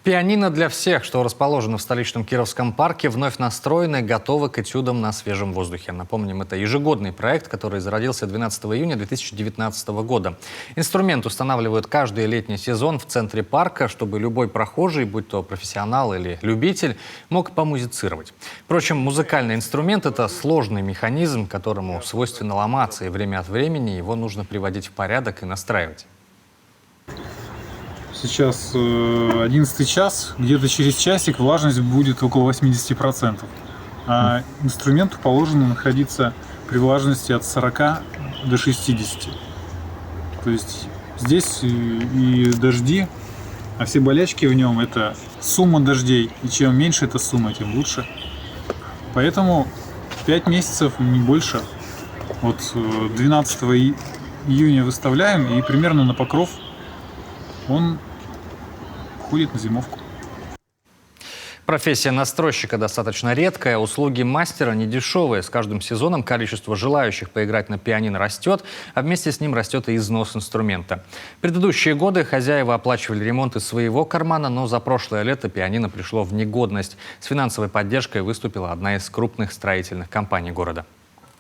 Пианино для всех, что расположено в столичном Кировском парке, вновь настроены и готовы к этюдам на свежем воздухе. Напомним, это ежегодный проект, который зародился 12 июня 2019 года. Инструмент устанавливают каждый летний сезон в центре парка, чтобы любой прохожий, будь то профессионал или любитель, мог помузицировать. Впрочем, музыкальный инструмент – это сложный механизм, которому свойственно ломаться, и время от времени его нужно приводить в порядок и настраивать. Сейчас 11 час, где-то через часик влажность будет около 80%. А инструменту положено находиться при влажности от 40 до 60. То есть здесь и дожди, а все болячки в нем – это сумма дождей. И чем меньше эта сумма, тем лучше. Поэтому 5 месяцев, не больше. Вот 12 июня выставляем, и примерно на покров он ходит на зимовку. Профессия настройщика достаточно редкая, услуги мастера недешевые. С каждым сезоном количество желающих поиграть на пианино растет, а вместе с ним растет и износ инструмента. В предыдущие годы хозяева оплачивали ремонт из своего кармана, но за прошлое лето пианино пришло в негодность. С финансовой поддержкой выступила одна из крупных строительных компаний города.